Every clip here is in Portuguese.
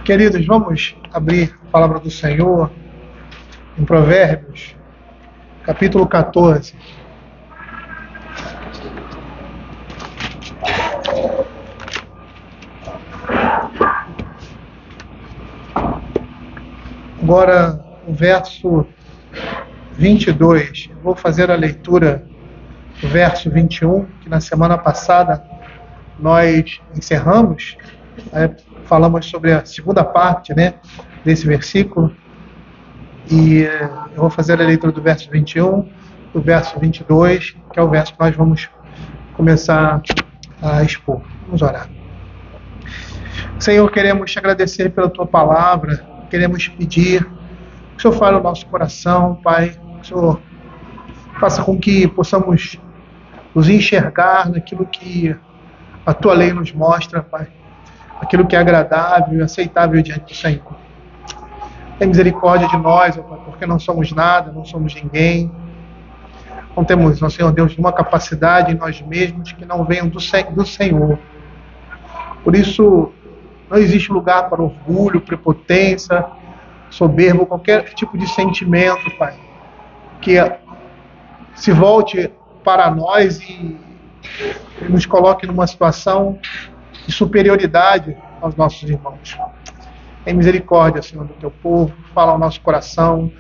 Queridos, vamos abrir a palavra do Senhor em Provérbios, capítulo 14. Agora, o verso 22. Eu vou fazer a leitura do verso 21, que na semana passada nós encerramos. Falamos sobre a segunda parte, desse versículo. E eu vou fazer a leitura do verso 21, do verso 22, que é o verso que nós vamos começar a expor. Vamos orar. Senhor, queremos te agradecer pela tua palavra. Queremos pedir que o Senhor fale ao nosso coração, Pai. Que o Senhor faça com que possamos nos enxergar naquilo que a tua lei nos mostra, Pai. Aquilo que é agradável e aceitável diante do Senhor. Tem misericórdia de nós, ó Pai, porque não somos nada, não somos ninguém. Não temos, ó Senhor Deus, nenhuma capacidade em nós mesmos que não venham do Senhor. Por isso, não existe lugar para orgulho, prepotência, soberba, qualquer tipo de sentimento, Pai, que se volte para nós e nos coloque numa situação de superioridade aos nossos irmãos. Tem misericórdia, Senhor, do teu povo, fala ao nosso coração,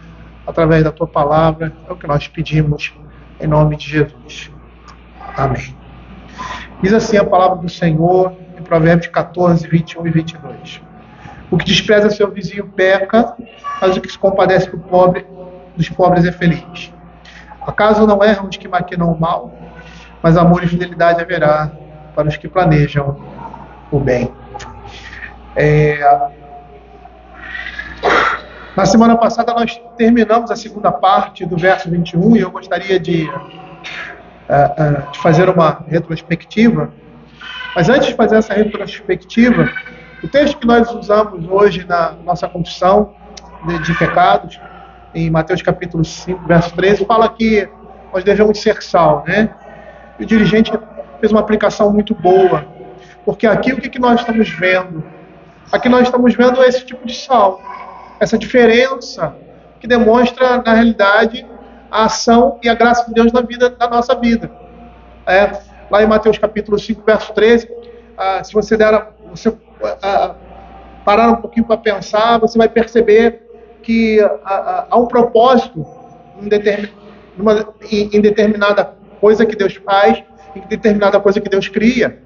através da tua palavra, é o que nós pedimos, em nome de Jesus. Amém. Diz assim a palavra do Senhor, em Provérbios 14, 21 e 22. O que despreza seu vizinho peca, mas o que se compadece dos pobres é feliz. Acaso não erram os que maquinam o mal, mas amor e fidelidade haverá para os que planejam o bem. Na semana passada nós terminamos a segunda parte do verso 21 e eu gostaria de fazer uma retrospectiva. Mas antes de fazer essa retrospectiva, o texto que nós usamos hoje na nossa confissão de pecados, em Mateus capítulo 5, verso 13, fala que nós devemos ser sal, E o dirigente fez uma aplicação muito boa, porque aqui o que nós estamos vendo? Aqui nós estamos vendo esse tipo de sal, essa diferença que demonstra, na realidade, a ação e a graça de Deus na nossa vida. Lá em Mateus capítulo 5, verso 13, se você parar um pouquinho para pensar, você vai perceber que há um propósito em determinada coisa que Deus faz, em determinada coisa que Deus cria.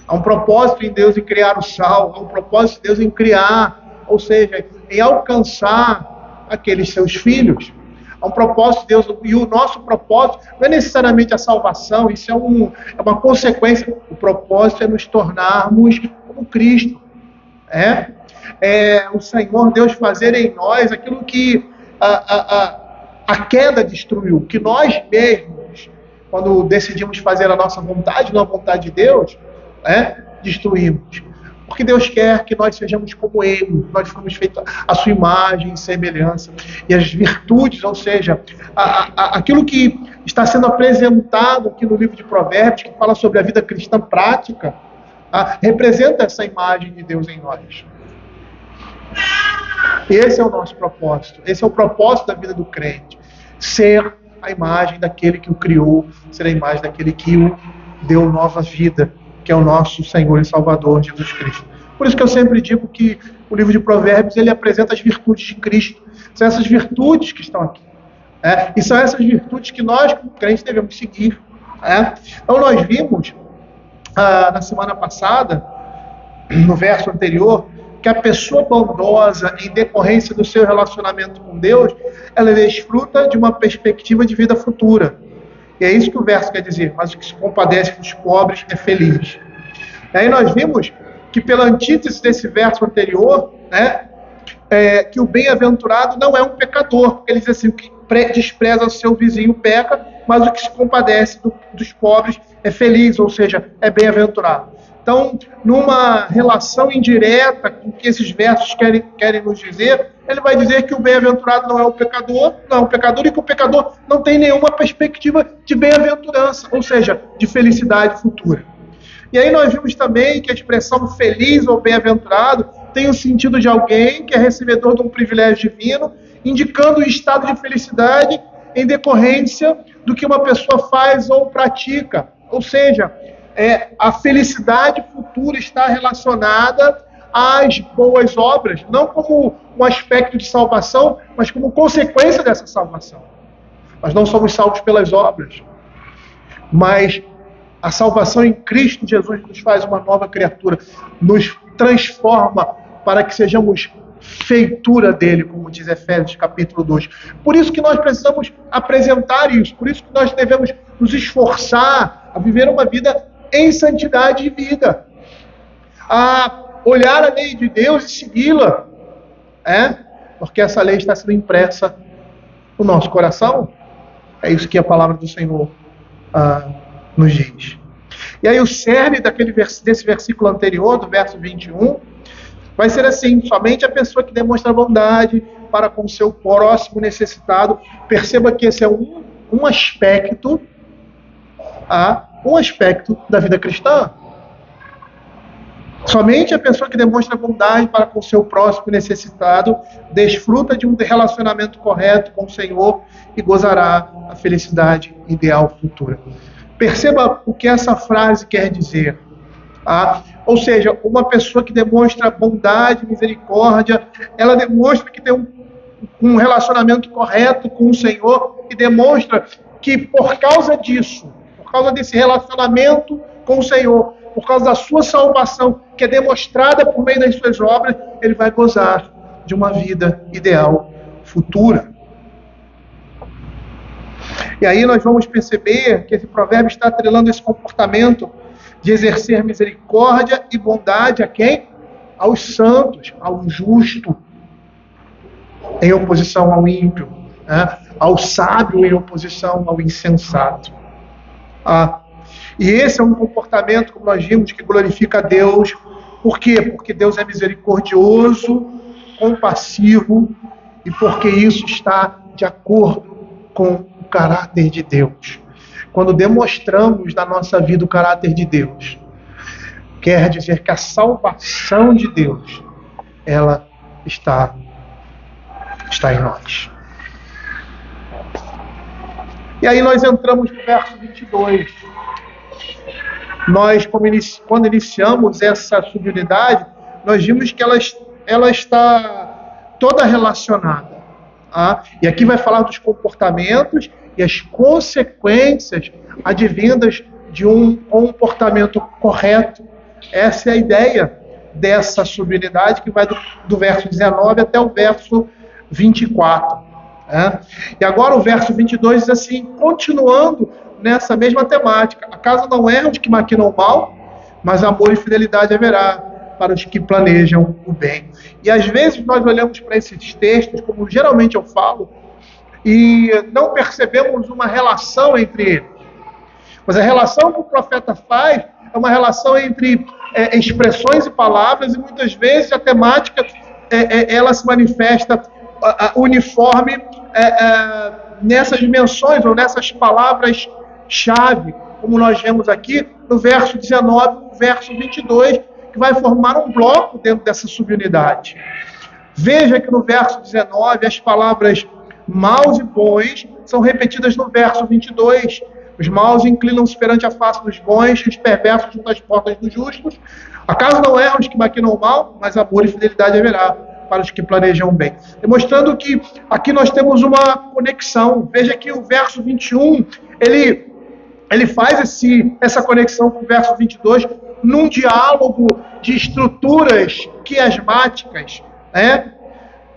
Há um propósito em Deus em criar o sal, há um propósito de Deus em criar, ou seja, em alcançar aqueles seus filhos. Há um propósito de Deus, e o nosso propósito não é necessariamente a salvação, isso é uma consequência. O propósito é nos tornarmos como Cristo. O Senhor Deus fazer em nós aquilo que a queda destruiu, que nós mesmos, quando decidimos fazer a nossa vontade, não a vontade de Deus, destruímos. Porque Deus quer que nós sejamos como Ele, nós fomos feitos à sua imagem e semelhança. E as virtudes, ou seja, aquilo que está sendo apresentado aqui no livro de Provérbios, que fala sobre a vida cristã prática, representa essa imagem de Deus em nós. Esse é o nosso propósito, esse é o propósito da vida do crente, ser a imagem daquele que o criou, ser a imagem daquele que o deu nova vida, que é o nosso Senhor e Salvador, Jesus Cristo. Por isso que eu sempre digo que o livro de Provérbios, ele apresenta as virtudes de Cristo. São essas virtudes que estão aqui. E são essas virtudes que nós, como crentes, devemos seguir. Então nós vimos, na semana passada, no verso anterior, que a pessoa bondosa, em decorrência do seu relacionamento com Deus, ela desfruta de uma perspectiva de vida futura. E é isso que o verso quer dizer, mas o que se compadece dos pobres é feliz. E aí nós vimos que pela antítese desse verso anterior, que o bem-aventurado não é um pecador, porque ele diz assim, o que despreza o seu vizinho peca, mas o que se compadece dos pobres é feliz, ou seja, é bem-aventurado. Então, numa relação indireta com que esses versos querem nos dizer, ele vai dizer que o bem-aventurado não é um pecador, e que o pecador não tem nenhuma perspectiva de bem-aventurança, ou seja, de felicidade futura. E aí nós vimos também que a expressão feliz ou bem-aventurado tem o sentido de alguém que é recebedor de um privilégio divino, indicando o estado de felicidade em decorrência do que uma pessoa faz ou pratica. Ou seja, a felicidade futura está relacionada às boas obras, não como um aspecto de salvação, mas como consequência dessa salvação. Nós não somos salvos pelas obras, mas a salvação em Cristo Jesus nos faz uma nova criatura, nos transforma para que sejamos feitura dele, como diz Efésios capítulo 2. Por isso que nós precisamos apresentar isso, por isso que nós devemos nos esforçar a viver uma vida em santidade e vida, a olhar a lei de Deus e segui-la, porque essa lei está sendo impressa no nosso coração. É isso que a palavra do Senhor nos diz. E aí o cerne desse versículo anterior, do verso 21, vai ser assim: somente a pessoa que demonstra bondade para com o seu próximo necessitado. Perceba que esse é um aspecto da vida cristã. Somente a pessoa que demonstra bondade para com o seu próximo necessitado desfruta de um relacionamento correto com o Senhor e gozará a felicidade ideal futura. Perceba o que essa frase quer dizer. Ou seja, uma pessoa que demonstra bondade, misericórdia, ela demonstra que tem um relacionamento correto com o Senhor e demonstra que por causa disso, por causa desse relacionamento com o Senhor, por causa da sua salvação, que é demonstrada por meio das suas obras, ele vai gozar de uma vida ideal futura. E aí nós vamos perceber que esse provérbio está atrelando esse comportamento de exercer misericórdia e bondade a quem? Aos santos, ao justo, em oposição ao ímpio, ao sábio em oposição ao insensato. E esse é um comportamento, como nós vimos, que glorifica a Deus. Por quê? Porque Deus é misericordioso, compassivo, e porque isso está de acordo com o caráter de Deus. Quando demonstramos na nossa vida o caráter de Deus, quer dizer que a salvação de Deus, ela está em nós. E aí nós entramos no verso 22. Nós, quando iniciamos essa subunidade, nós vimos que ela está toda relacionada. E aqui vai falar dos comportamentos e as consequências advindas de um comportamento correto. Essa é a ideia dessa subunidade, que vai do verso 19 até o verso 24. E agora o verso 22 diz assim, continuando nessa mesma temática: acaso não erram os que maquinam o mal, mas amor e fidelidade haverá para os que planejam o bem. E às vezes nós olhamos para esses textos, como geralmente eu falo, e não percebemos uma relação entre eles. Mas a relação que o profeta faz é uma relação entre expressões e palavras, e muitas vezes a temática ela se manifesta uniforme nessas dimensões ou nessas palavras-chave, como nós vemos aqui no verso 19 e no verso 22, que vai formar um bloco dentro dessa subunidade. Veja que no verso 19 as palavras maus e bons são repetidas no verso 22. Os maus inclinam-se perante a face dos bons, e os perversos junto às portas dos justos. Acaso não erram os que maquinam o mal, mas amor e fidelidade haverá para os que planejam o bem. Demonstrando que aqui nós temos uma conexão. Veja que o verso 21, ele faz essa conexão com o verso 22 num diálogo de estruturas quiasmáticas,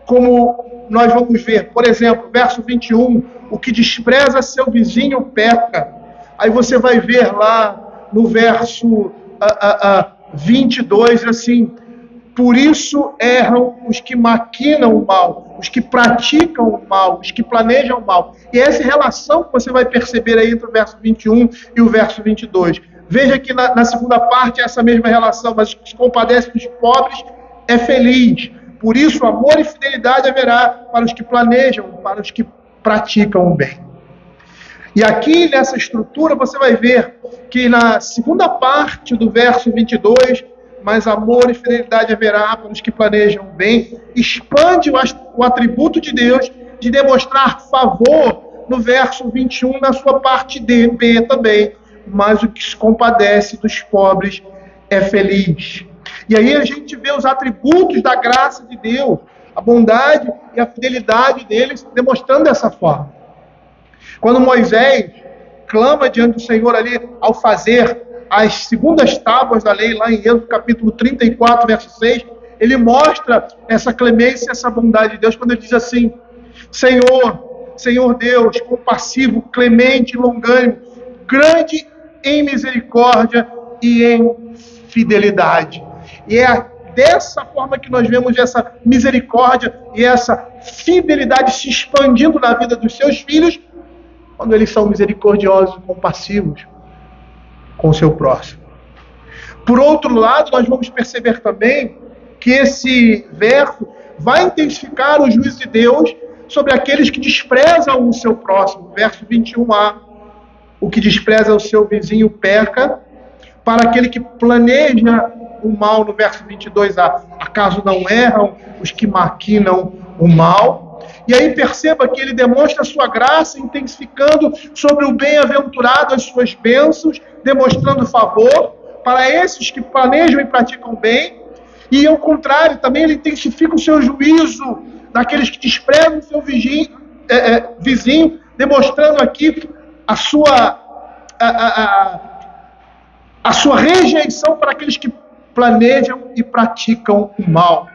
como nós vamos ver. Por exemplo, verso 21, o que despreza seu vizinho peca. Aí você vai ver lá no verso 22, assim: por isso erram os que maquinam o mal, os que praticam o mal, os que planejam o mal. E essa relação que você vai perceber aí entre o verso 21 e o verso 22. Veja que na segunda parte é essa mesma relação: mas os que se compadecem dos pobres é feliz. Por isso, amor e fidelidade haverá para os que planejam, para os que praticam o bem. E aqui nessa estrutura você vai ver que na segunda parte do verso 22, mas amor e fidelidade haverá para os que planejam bem, expande o atributo de Deus de demonstrar favor no verso 21, na sua parte B também, mas o que se compadece dos pobres é feliz. E aí a gente vê os atributos da graça de Deus, a bondade e a fidelidade deles demonstrando dessa forma. Quando Moisés clama diante do Senhor ali, ao fazer as segundas tábuas da lei, lá em Êxodo capítulo 34, verso 6, ele mostra essa clemência, essa bondade de Deus, quando ele diz assim: Senhor Deus, compassivo, clemente, longânimo, grande em misericórdia e em fidelidade. E é dessa forma que nós vemos essa misericórdia e essa fidelidade se expandindo na vida dos seus filhos, quando eles são misericordiosos e compassivos com o seu próximo. Por outro lado, nós vamos perceber também que esse verso vai intensificar o juízo de Deus sobre aqueles que desprezam o seu próximo. Verso 21a. O que despreza o seu vizinho peca, para aquele que planeja o mal, no verso 22a. Acaso não erram os que maquinam o mal? E aí perceba que ele demonstra a sua graça, intensificando sobre o bem-aventurado as suas bênçãos, demonstrando favor para esses que planejam e praticam bem. E ao contrário, também ele intensifica o seu juízo daqueles que desprezam o seu vizinho, demonstrando aqui a sua rejeição para aqueles que planejam e praticam o mal.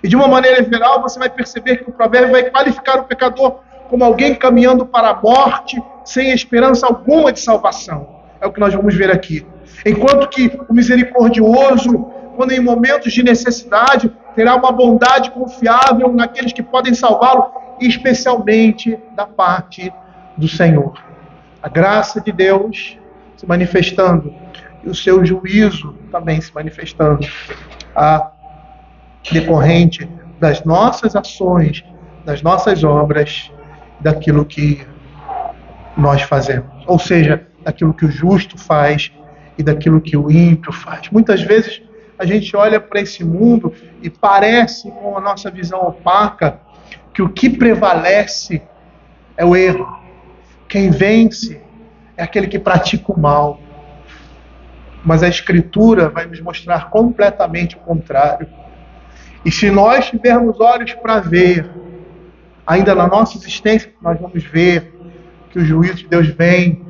E de uma maneira geral, você vai perceber que o provérbio vai qualificar o pecador como alguém caminhando para a morte, sem esperança alguma de salvação. É o que nós vamos ver aqui. Enquanto que o misericordioso, quando em momentos de necessidade, terá uma bondade confiável naqueles que podem salvá-lo, especialmente da parte do Senhor. A graça de Deus se manifestando e o seu juízo também se manifestando, decorrente das nossas ações, das nossas obras, daquilo que nós fazemos. Ou seja, daquilo que o justo faz e daquilo que o ímpio faz. Muitas vezes a gente olha para esse mundo e parece, com a nossa visão opaca, que o que prevalece é o erro. Quem vence é aquele que pratica o mal. Mas a Escritura vai nos mostrar completamente o contrário. E se nós tivermos olhos para ver, ainda na nossa existência, nós vamos ver que o juízo de Deus vem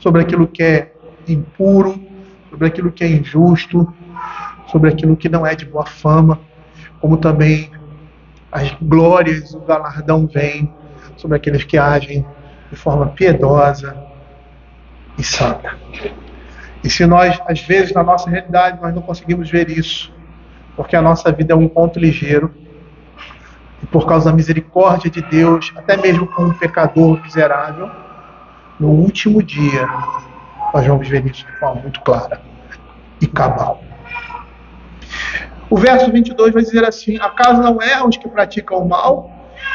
sobre aquilo que é impuro, sobre aquilo que é injusto, sobre aquilo que não é de boa fama, como também as glórias e o galardão vêm sobre aqueles que agem de forma piedosa e santa. E se nós, às vezes, na nossa realidade, nós não conseguimos ver isso, porque a nossa vida é um ponto ligeiro, e por causa da misericórdia de Deus, até mesmo com um pecador miserável, no último dia, nós vamos ver isso de forma muito clara e cabal. O verso 22 vai dizer assim: acaso não erram os que praticam o mal,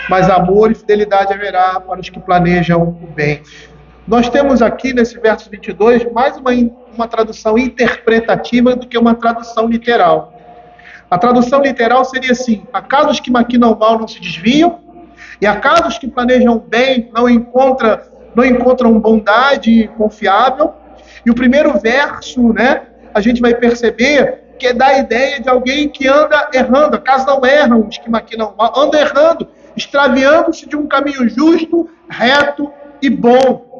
mas amor e fidelidade haverá para os que planejam o bem. Nós temos aqui nesse verso 22 mais uma tradução interpretativa do que uma tradução literal. A tradução literal seria assim: acaso os que maquinam o mal não se desviam? E acaso os que planejam o bem não encontram bondade confiável? E o primeiro verso, a gente vai perceber que dá a ideia de alguém que anda errando. Acaso não erram os que maquinam o mal? Anda errando, extraviando-se de um caminho justo, reto e bom.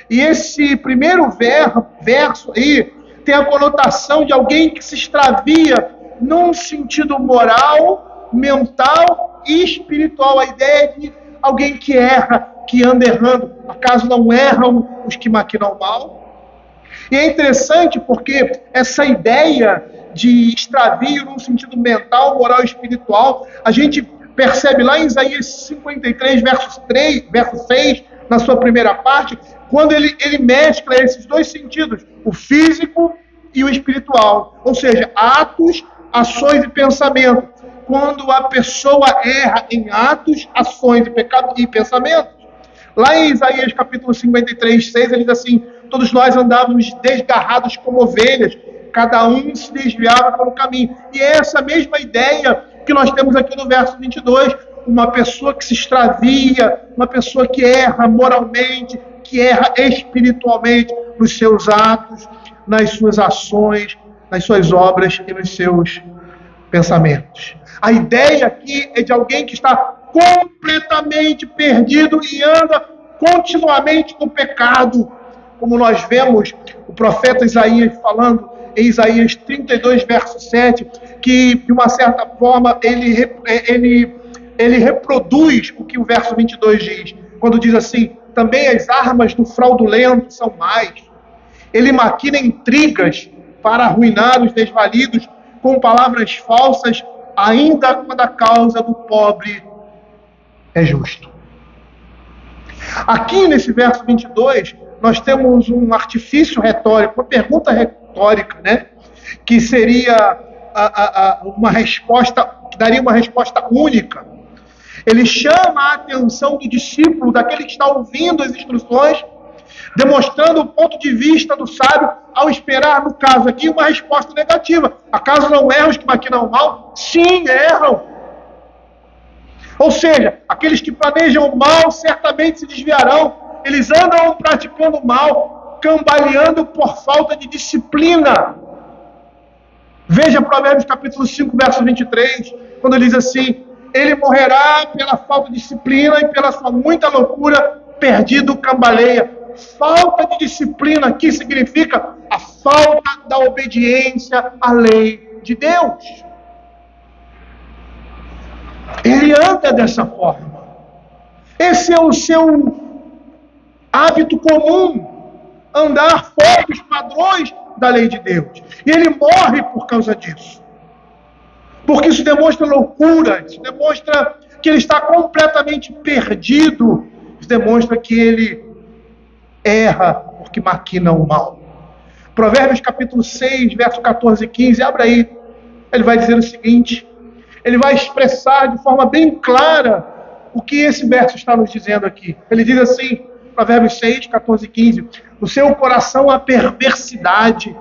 E esse primeiro verso aí tem a conotação de alguém que se extravia num sentido moral, mental e espiritual. A ideia de alguém que erra, que anda errando. Acaso não erram os que maquinam o mal? E é interessante porque essa ideia de extravio num sentido mental, moral e espiritual, a gente percebe lá em Isaías 53, verso 6, na sua primeira parte, quando ele mescla esses dois sentidos, o físico e o espiritual. Ou seja, atos, ações e pensamento. Quando a pessoa erra em atos, ações e pensamentos. Lá em Isaías capítulo 53, 6, ele diz assim: todos nós andávamos desgarrados como ovelhas, cada um se desviava pelo caminho. E é essa mesma ideia que nós temos aqui no verso 22, uma pessoa que se extravia, uma pessoa que erra moralmente, que erra espiritualmente nos seus atos, nas suas ações, nas suas obras e nos seus pensamentos. A ideia aqui é de alguém que está completamente perdido e anda continuamente no pecado, como nós vemos o profeta Isaías falando em Isaías 32, verso 7, que de uma certa forma ele reproduz o que o verso 22 diz, quando diz assim: também as armas do fraudulento são mais. Ele maquina intrigas para arruinar os desvalidos com palavras falsas, ainda quando a causa do pobre é justo. Aqui nesse verso 22, nós temos um artifício retórico, uma pergunta retórica, né? Que seria uma resposta, que daria uma resposta única. Ele chama a atenção do discípulo, daquele que está ouvindo as instruções, demonstrando o ponto de vista do sábio ao esperar, no caso aqui, uma resposta negativa. Acaso não erram os que maquinam o mal? Sim, erram. Ou seja, aqueles que planejam o mal certamente se desviarão. Eles andam praticando o mal, cambaleando por falta de disciplina. Veja Provérbios capítulo 5, verso 23, quando ele diz assim: ele morrerá pela falta de disciplina e pela sua muita loucura, perdido cambaleia. Falta de disciplina aqui significa a falta da obediência à lei de Deus. Ele anda dessa forma. Esse é o seu hábito comum, andar fora dos padrões da lei de Deus. E ele morre por causa disso. Porque isso demonstra loucura, isso demonstra que ele está completamente perdido, isso demonstra que ele erra porque maquina o mal. Provérbios capítulo 6, verso 14 e 15, abra aí. Ele vai dizer o seguinte, ele vai expressar de forma bem clara o que esse verso está nos dizendo aqui. Ele diz assim, Provérbios 6, 14 e 15, no seu coração há perversidade,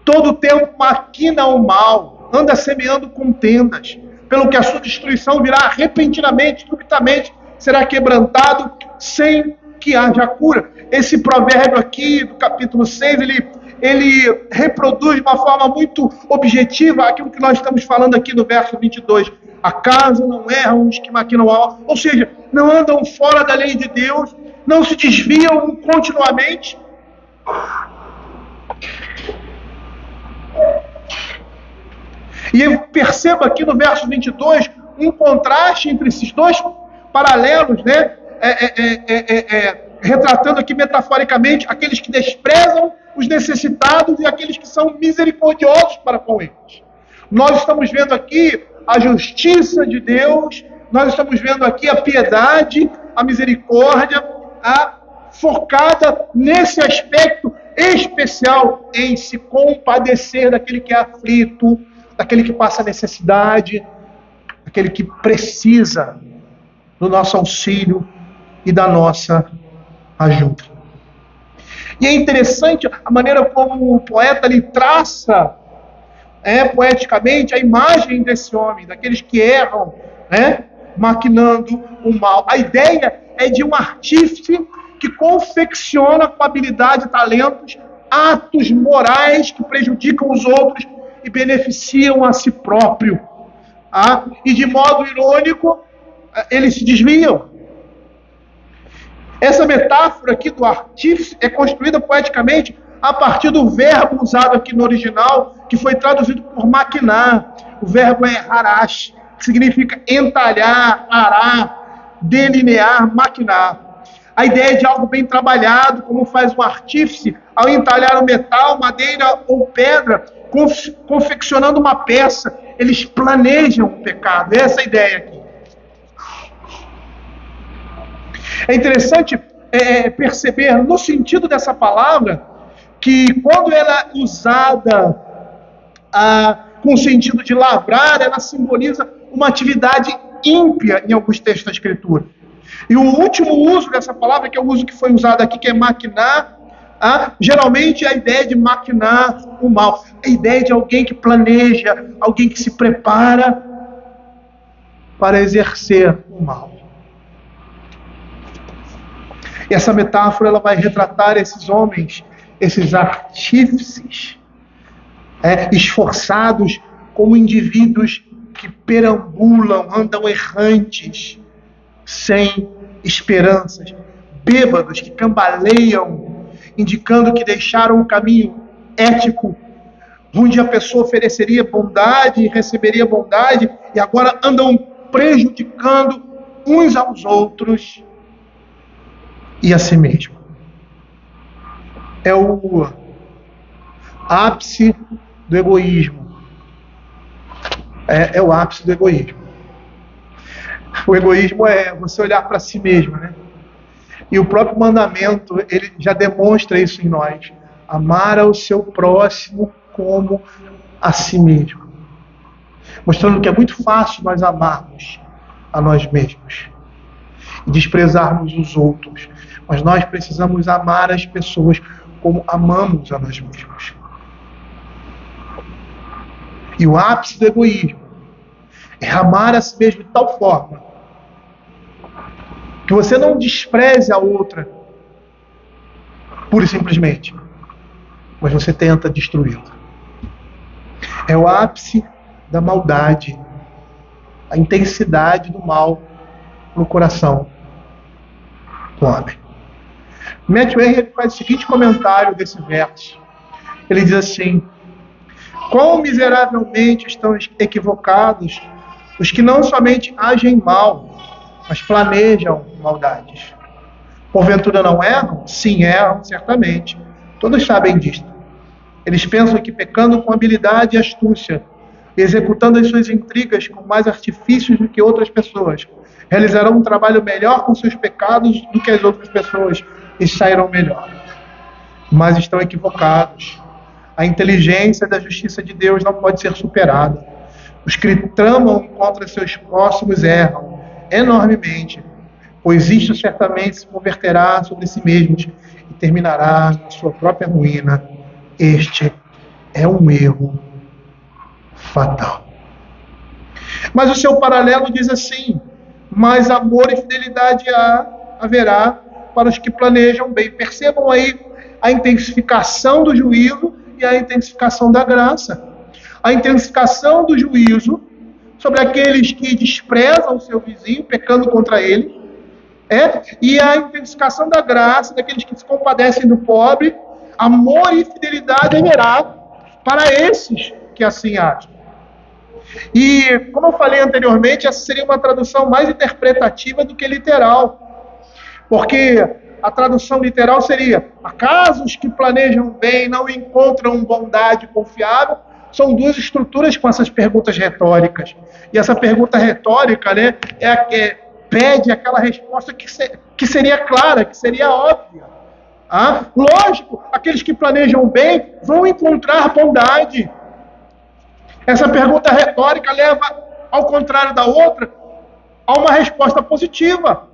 todo o tempo maquina o mal, anda semeando contendas, pelo que a sua destruição virá repentinamente, subitamente, será quebrantado, sem que haja cura. Esse provérbio aqui, do capítulo 6, ele reproduz de uma forma muito objetiva aquilo que nós estamos falando aqui no verso 22. Acaso não erram os que maquinam o mal? Ou seja, não andam fora da lei de Deus, não se desviam continuamente. E eu percebo aqui no verso 22 um contraste entre esses dois paralelos, né? Retratando aqui metaforicamente aqueles que desprezam os necessitados e aqueles que são misericordiosos para com eles. Nós estamos vendo aqui a justiça de Deus, nós estamos vendo aqui a piedade, a misericórdia, focada nesse aspecto especial em se compadecer daquele que é aflito, daquele que passa necessidade, daquele que precisa do nosso auxílio e da nossa ajuda. E é interessante a maneira como o poeta lhe traça poeticamente a imagem desse homem, daqueles que erram, maquinando o mal. A ideia é de um artífice que confecciona com habilidade e talentos atos morais que prejudicam os outros e beneficiam a si próprio. E de modo irônico, eles se desviam. Essa metáfora aqui do artífice é construída poeticamente a partir do verbo usado aqui no original, que foi traduzido por maquinar. O verbo é harash, que significa entalhar, arar, delinear, maquinar. A ideia é de algo bem trabalhado, como faz um artífice ao entalhar o metal, madeira ou pedra, confeccionando uma peça. Eles planejam o pecado. Essa é a ideia aqui. É interessante perceber no sentido dessa palavra que quando ela é usada com o sentido de lavrar, ela simboliza uma atividade ímpia em alguns textos da Escritura. E o último uso dessa palavra, que é o uso que foi usado aqui, que é maquinar, geralmente é a ideia de maquinar o mal. A ideia de alguém que planeja, alguém que se prepara para exercer o mal. E essa metáfora ela vai retratar esses homens, esses artífices, esforçados como indivíduos que perambulam, andam errantes, sem esperanças, bêbados que cambaleiam, indicando que deixaram um caminho ético, onde a pessoa ofereceria bondade e receberia bondade, e agora andam prejudicando uns aos outros e a si mesmo. É o ápice do egoísmo. É o ápice do egoísmo. O egoísmo é você olhar para si mesmo, né? E o próprio mandamento, ele já demonstra isso em nós. Amar ao seu próximo como a si mesmo. Mostrando que é muito fácil nós amarmos a nós mesmos e desprezarmos os outros. Mas nós precisamos amar as pessoas como amamos a nós mesmos. E o ápice do egoísmo é amar a si mesmo de tal forma que você não despreze a outra pura e simplesmente, mas você tenta destruí-la. É o ápice da maldade, a intensidade do mal no coração do homem. Matthew Henry faz o seguinte comentário desse verso. Ele diz assim: quão miseravelmente estão equivocados os que não somente agem mal, mas planejam maldades. Porventura não erram? Sim, erram, certamente. Todos sabem disto. Eles pensam que pecando com habilidade e astúcia, executando as suas intrigas com mais artifícios do que outras pessoas, realizarão um trabalho melhor com seus pecados do que as outras pessoas e sairão melhor. Mas estão equivocados. A inteligência da justiça de Deus não pode ser superada. Os que tramam contra seus próximos erram enormemente, pois isto certamente se converterá sobre si mesmos e terminará na sua própria ruína. Este é um erro fatal. Mas o seu paralelo diz assim: mais amor e fidelidade haverá para os que planejam bem. Percebam aí a intensificação do juízo e a intensificação da graça. A intensificação do juízo sobre aqueles que desprezam o seu vizinho, pecando contra ele, e a intensificação da graça daqueles que se compadecem do pobre. Amor e fidelidade haverá para esses que assim agem. E, como eu falei anteriormente, essa seria uma tradução mais interpretativa do que literal. Porque a tradução literal seria: acaso os que planejam bem não encontram bondade confiável? São duas estruturas com essas perguntas retóricas. E essa pergunta retórica, né, é a que pede aquela resposta que seria clara, que seria óbvia. Lógico, aqueles que planejam bem vão encontrar bondade. Essa pergunta retórica leva, ao contrário da outra, a uma resposta positiva.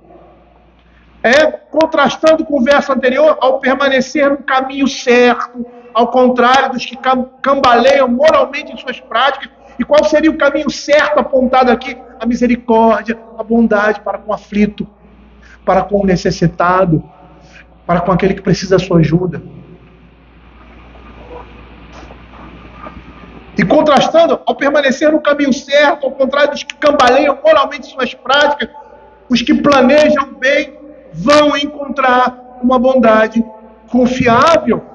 Contrastando com o verso anterior, ao permanecer no caminho certo, ao contrário dos que cambaleiam moralmente em suas práticas. E qual seria o caminho certo apontado aqui? A misericórdia, a bondade para com o aflito, para com o necessitado, para com aquele que precisa da sua ajuda. E contrastando, ao permanecer no caminho certo, ao contrário dos que cambaleiam moralmente em suas práticas, os que planejam bem vão encontrar uma bondade confiável.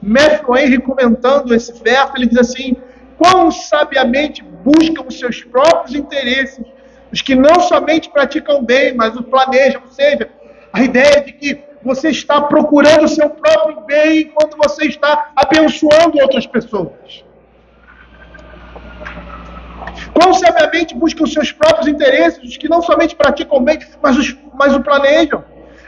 Matthew Henry, comentando esse verso, ele diz assim: quão sabiamente buscam os seus próprios interesses os que não somente praticam bem, mas o planejam. Ou seja, a ideia de que você está procurando o seu próprio bem enquanto você está abençoando outras pessoas. Quão sabiamente buscam os seus próprios interesses os que não somente praticam bem, mas o planejam.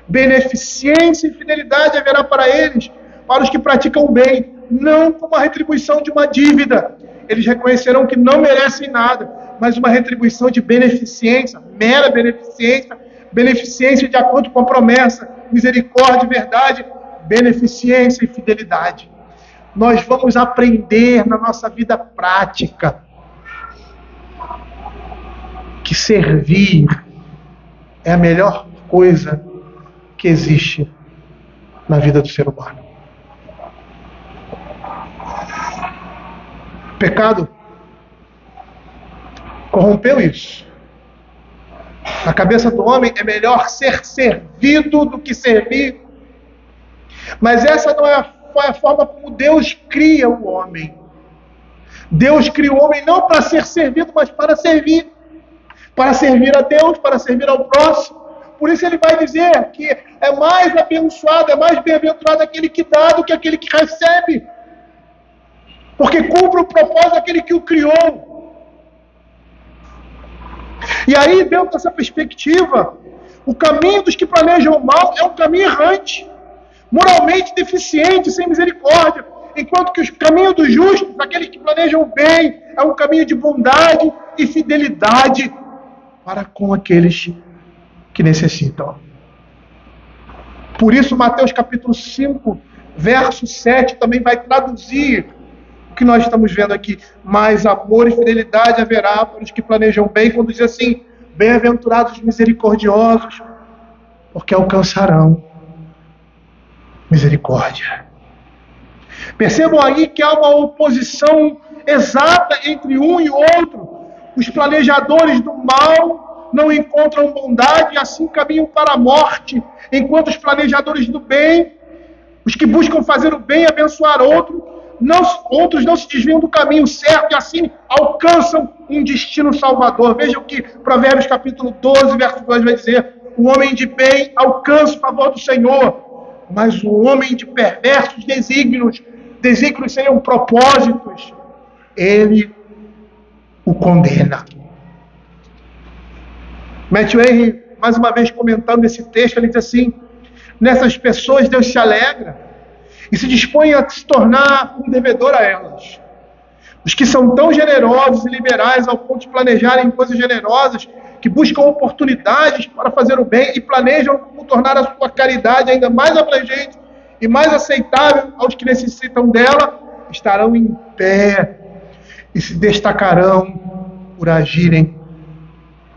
Beneficência e fidelidade haverá para eles, para os que praticam bem, não como a retribuição de uma dívida. Eles reconhecerão que não merecem nada, mas uma retribuição de beneficência, mera beneficência, beneficência de acordo com a promessa, misericórdia e verdade, beneficência e fidelidade. Nós vamos aprender na nossa vida prática que servir é a melhor coisa que existe na vida do ser humano. O pecado corrompeu isso. Na cabeça do homem é melhor ser servido do que servir. Mas essa não é a forma como Deus cria o homem. Deus cria o homem não para ser servido, mas para servir. Para servir a Deus, para servir ao próximo. Por isso ele vai dizer que é mais abençoado, é mais bem-aventurado aquele que dá do que aquele que recebe. Porque cumpre o propósito daquele que o criou. E aí, dentro dessa perspectiva, o caminho dos que planejam o mal é um caminho errante, moralmente deficiente, sem misericórdia, enquanto que o caminho dos justos, aqueles que planejam o bem, é um caminho de bondade e fidelidade para com aqueles que necessitam. Por isso, Mateus capítulo 5, verso 7, também vai traduzir o que nós estamos vendo aqui. Mais amor e fidelidade haverá para os que planejam bem, quando diz assim: bem-aventurados os misericordiosos, porque alcançarão misericórdia. Percebam aí que há uma oposição exata entre um e outro. Os planejadores do mal não encontram bondade e assim caminham para a morte, enquanto os planejadores do bem, os que buscam fazer o bem e abençoar outros não se desviam do caminho certo e assim alcançam um destino salvador. Vejam que Provérbios capítulo 12, verso 2 vai dizer: o homem de bem alcança o favor do Senhor, mas o homem de perversos desígnios seriam propósitos, ele o condena. Matthew Henry, mais uma vez comentando esse texto, ele diz assim: nessas pessoas Deus se alegra e se dispõe a se tornar um devedor a elas. Os que são tão generosos e liberais ao ponto de planejarem coisas generosas, que buscam oportunidades para fazer o bem e planejam como tornar a sua caridade ainda mais abrangente e mais aceitável aos que necessitam dela, estarão em pé e se destacarão por agirem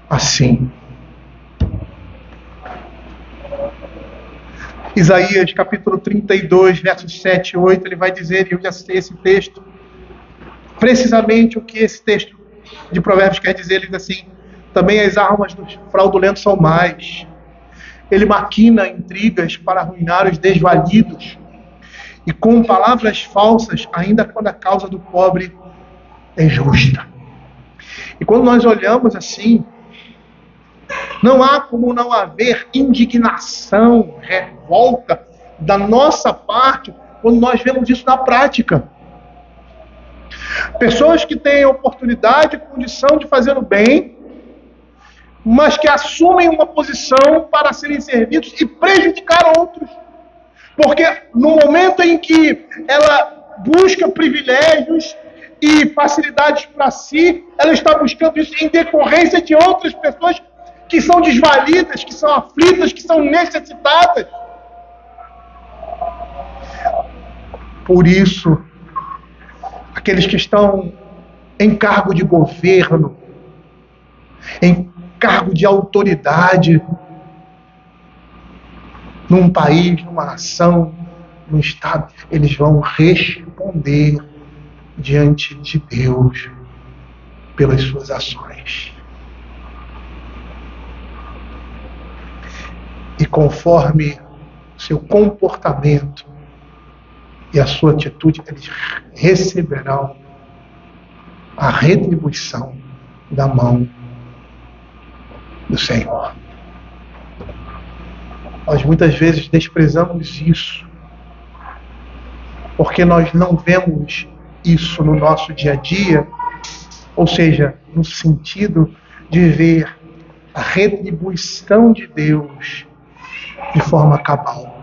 assim. Isaías capítulo 32, versos 7 e 8, ele vai dizer, e eu já citei esse texto, precisamente o que esse texto de Provérbios quer dizer. Ele diz assim: também as armas dos fraudulentos são más. Ele maquina intrigas para arruinar os desvalidos, e com palavras falsas, ainda quando a causa do pobre é justa. E quando nós olhamos assim, não há como não haver indignação, revolta da nossa parte quando nós vemos isso na prática. Pessoas que têm oportunidade e condição de fazer o bem, mas que assumem uma posição para serem servidos e prejudicar outros. Porque no momento em que ela busca privilégios e facilidades para si, ela está buscando isso em decorrência de outras pessoas que são desvalidas, que são aflitas, que são necessitadas. Por isso, aqueles que estão em cargo de governo, em cargo de autoridade, num país, numa nação, num estado, eles vão responder diante de Deus pelas suas ações. E conforme seu comportamento e a sua atitude, eles receberão a retribuição da mão do Senhor. Nós muitas vezes desprezamos isso, porque nós não vemos isso no nosso dia a dia, ou seja, no sentido de ver a retribuição de Deus de forma cabal.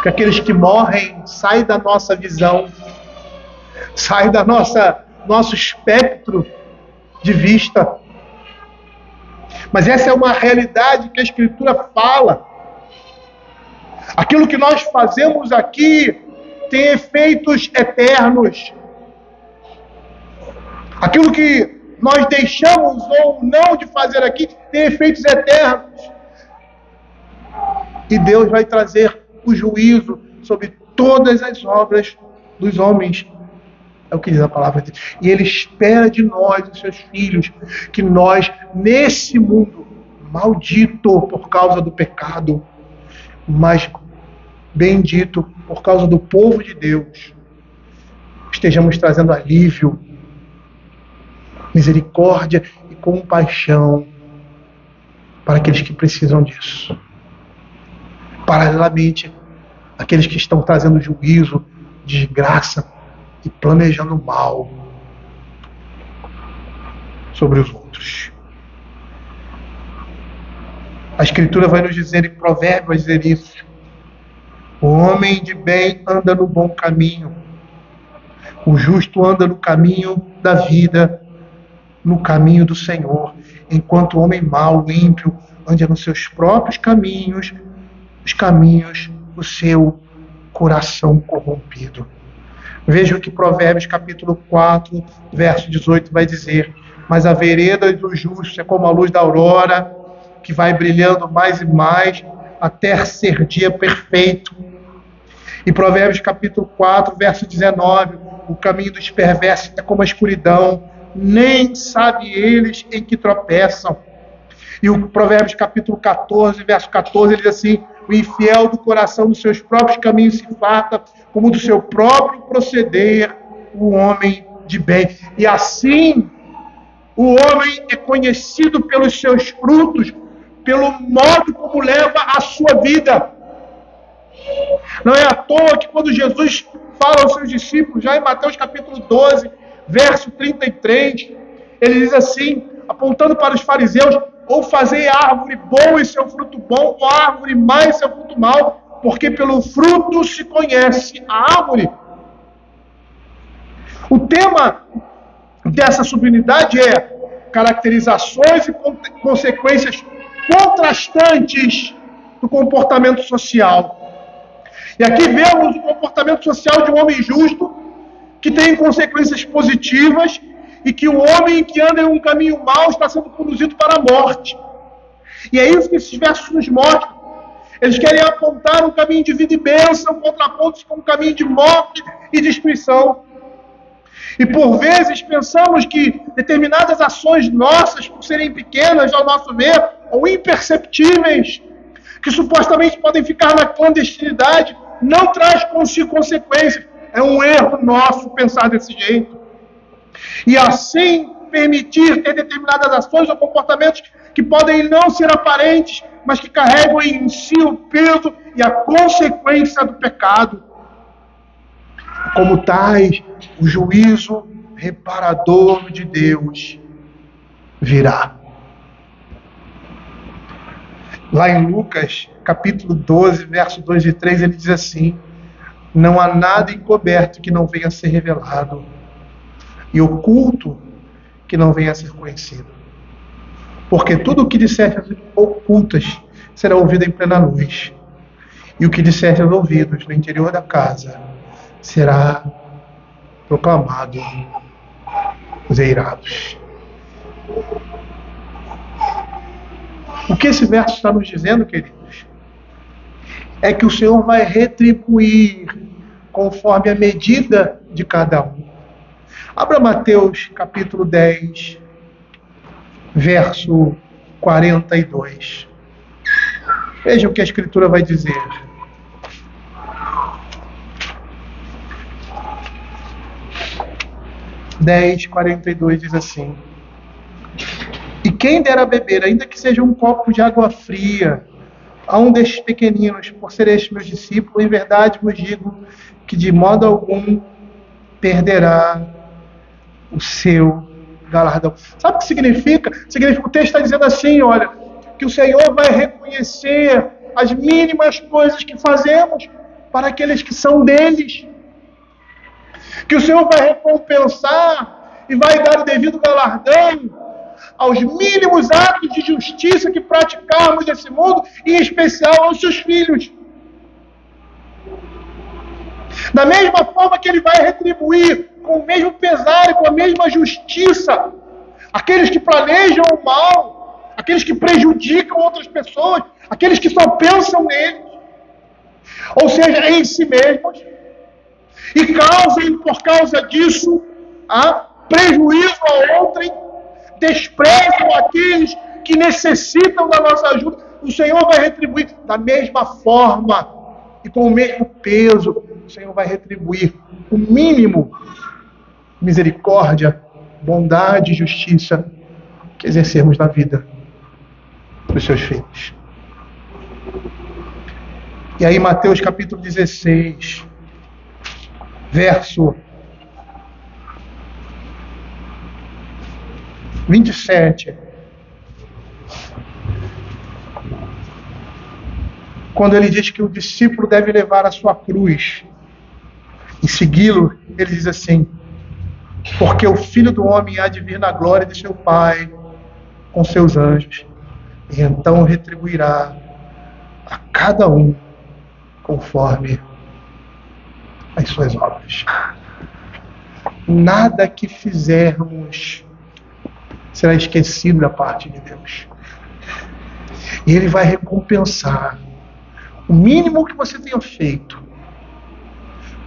Que aqueles que morrem saem da nossa visão, saem da nosso espectro de vista. Mas essa é uma realidade que a Escritura fala. Aquilo que nós fazemos aqui tem efeitos eternos. Aquilo que nós deixamos ou não de fazer aqui tem efeitos eternos. E Deus vai trazer o juízo sobre todas as obras dos homens. É o que diz a palavra de Deus. E Ele espera de nós, os seus filhos, que nós, nesse mundo maldito por causa do pecado, mas bendito por causa do povo de Deus, estejamos trazendo alívio, misericórdia e compaixão para aqueles que precisam disso. Paralelamente, aqueles que estão trazendo juízo, desgraça e planejando mal sobre os outros. A Escritura vai nos dizer, em Provérbios vai dizer isso: o homem de bem anda no bom caminho, o justo anda no caminho da vida, no caminho do Senhor, enquanto o homem mau, o ímpio, anda nos seus próprios caminhos, os caminhos do seu coração corrompido. Veja o que Provérbios capítulo 4, verso 18 vai dizer: mas a vereda dos justos é como a luz da aurora, que vai brilhando mais e mais, até ser dia perfeito. E Provérbios capítulo 4, verso 19, o caminho dos perversos é como a escuridão, nem sabe eles em que tropeçam. E o Provérbios capítulo 14, verso 14, ele diz assim: o infiel do coração dos seus próprios caminhos se farta, como do seu próprio proceder o homem de bem. E assim, o homem é conhecido pelos seus frutos, pelo modo como leva a sua vida. Não é à toa que quando Jesus fala aos seus discípulos, já em Mateus capítulo 12, verso 33, ele diz assim, apontando para os fariseus: ou fazei árvore boa e seu fruto bom, ou árvore má e seu fruto mau, porque pelo fruto se conhece a árvore. O tema dessa subunidade é caracterizações e consequências contrastantes do comportamento social. E aqui vemos o comportamento social de um homem justo, que tem consequências positivas, e que o homem que anda em um caminho mau está sendo conduzido para a morte. E é isso que esses versos nos mostram. Eles querem apontar um caminho de vida e bênção, contrapontos com um caminho de morte e destruição. E por vezes pensamos que determinadas ações nossas, por serem pequenas ao nosso ver, ou imperceptíveis, que supostamente podem ficar na clandestinidade, não traz consigo consequências. É um erro nosso pensar desse jeito. E assim permitir ter determinadas ações ou comportamentos que podem não ser aparentes, mas que carregam em si o peso e a consequência do pecado. Como tais, o juízo reparador de Deus virá. Lá em Lucas, capítulo 12, verso 2 e 3, ele diz assim: não há nada encoberto que não venha a ser revelado, e oculto que não venha a ser conhecido. Porque tudo o que disseste ocultas será ouvido em plena luz, e o que disseste aos ouvidos no interior da casa será proclamado aos eirados. O que esse verso está nos dizendo, queridos, é que o Senhor vai retribuir conforme a medida de cada um. Abra Mateus capítulo 10, verso 42. Veja o que a Escritura vai dizer. Mateus 10:42 diz assim: e quem der a beber, ainda que seja um copo de água fria, a um destes pequeninos, por ser este meus discípulos, em verdade vos digo que de modo algum perderá o seu galardão. Sabe o que significa? O texto está dizendo assim, olha, que o Senhor vai reconhecer as mínimas coisas que fazemos para aqueles que são deles. Que o Senhor vai recompensar e vai dar o devido galardão aos mínimos atos de justiça que praticarmos nesse mundo, e em especial aos seus filhos. Da mesma forma que Ele vai retribuir com o mesmo pesar e com a mesma justiça aqueles que planejam o mal, aqueles que prejudicam outras pessoas, aqueles que só pensam neles, ou seja, em si mesmos, e causem por causa disso prejuízo a outrem, desprezam aqueles que necessitam da nossa ajuda. O Senhor vai retribuir da mesma forma e com o mesmo peso. O Senhor vai retribuir o mínimo misericórdia, bondade e justiça que exercemos na vida dos seus filhos. E aí Mateus capítulo 16, verso 27. Quando ele diz que o discípulo deve levar a sua cruz e segui-lo, ele diz assim: porque o Filho do Homem há de vir na glória de seu Pai com seus anjos, e então retribuirá a cada um conforme as suas obras. Nada que fizermos será esquecido da parte de Deus. E Ele vai recompensar o mínimo que você tenha feito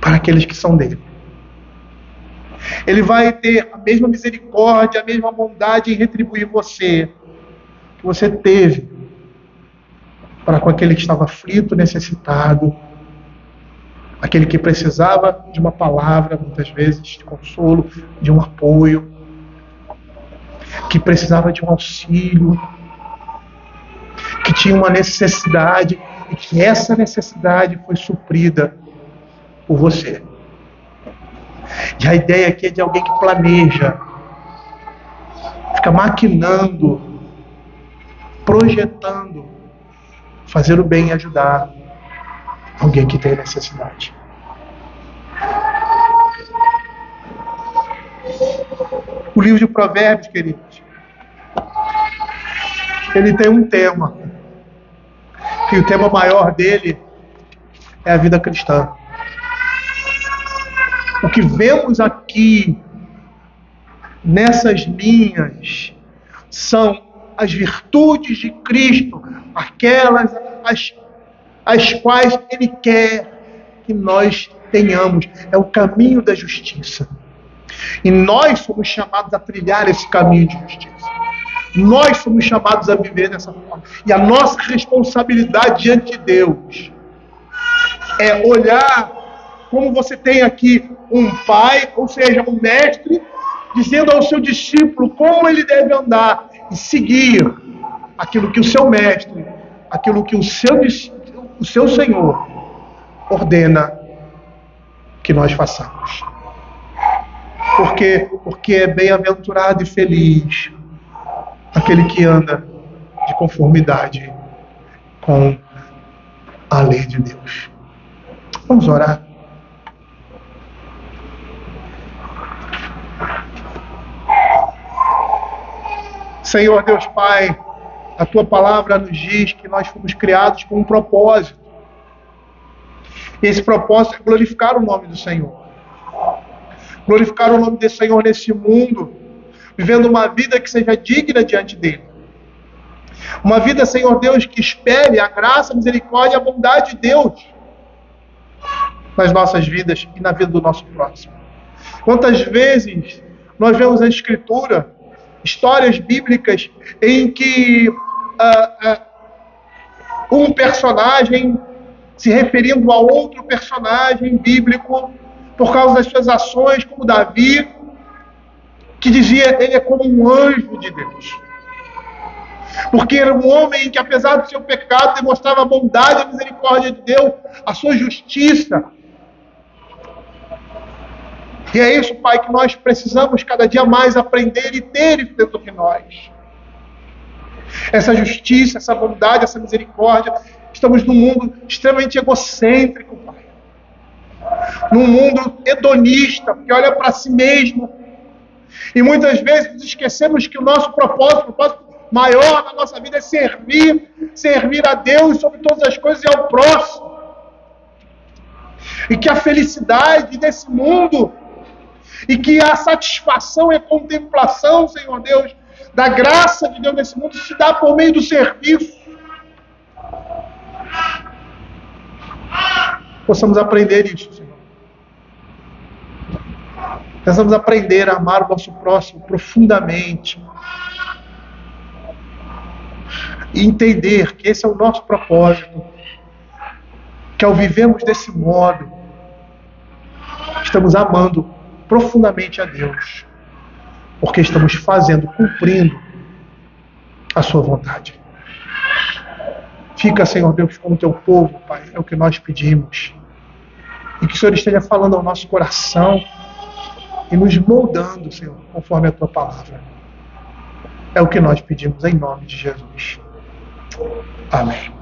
para aqueles que são dele. Ele vai ter a mesma misericórdia, a mesma bondade em retribuir você que você teve para com aquele que estava aflito, necessitado, aquele que precisava de uma palavra, muitas vezes, de consolo, de um apoio, que precisava de um auxílio, que tinha uma necessidade, e que essa necessidade foi suprida por você. E a ideia aqui é de alguém que planeja, fica maquinando, projetando, fazer o bem e ajudar alguém que tem necessidade. O livro de Provérbios, queridos, ele tem um tema, e o tema maior dele é a vida cristã. O que vemos aqui nessas linhas são as virtudes de Cristo, aquelas as quais Ele quer que nós tenhamos. É o caminho da justiça. E nós somos chamados a trilhar esse caminho de justiça. Nós somos chamados a viver dessa forma. E a nossa responsabilidade diante de Deus é olhar como você tem aqui um pai, ou seja, um mestre, dizendo ao seu discípulo como ele deve andar e seguir aquilo que o seu mestre, aquilo que o seu Senhor ordena que nós façamos. Porque é bem-aventurado e feliz aquele que anda de conformidade com a lei de Deus. Vamos orar. Senhor Deus Pai, a Tua palavra nos diz que nós fomos criados com um propósito. E esse propósito é glorificar o nome do Senhor. Glorificar o nome do Senhor nesse mundo, vivendo uma vida que seja digna diante dEle. Uma vida, Senhor Deus, que espere a graça, a misericórdia e a bondade de Deus nas nossas vidas e na vida do nosso próximo. Quantas vezes nós vemos na Escritura histórias bíblicas em que um personagem se referindo a outro personagem bíblico por causa das suas ações, como Davi, que dizia ele é como um anjo de Deus. Porque era um homem que, apesar do seu pecado, demonstrava a bondade e a misericórdia de Deus, a sua justiça. E é isso, Pai, que nós precisamos cada dia mais aprender e ter isso dentro de nós. Essa justiça, essa bondade, essa misericórdia. Estamos num mundo extremamente egocêntrico, Pai. Num mundo hedonista, que olha para si mesmo, E muitas vezes nos esquecemos que o nosso propósito maior na nossa vida é servir a Deus sobre todas as coisas e ao próximo. E que a felicidade desse mundo, e que a satisfação e a contemplação, Senhor Deus, da graça de Deus nesse mundo se dá por meio do serviço. Possamos aprender isso, Senhor. Possamos aprender a amar o nosso próximo profundamente. E entender que esse é o nosso propósito. Que ao vivermos desse modo, estamos amando profundamente a Deus. Porque estamos cumprindo a sua vontade. Fica, Senhor Deus, com o teu povo, Pai. É o que nós pedimos. E que o Senhor esteja falando ao nosso coração e nos moldando, Senhor, conforme a tua palavra. É o que nós pedimos em nome de Jesus. Amém.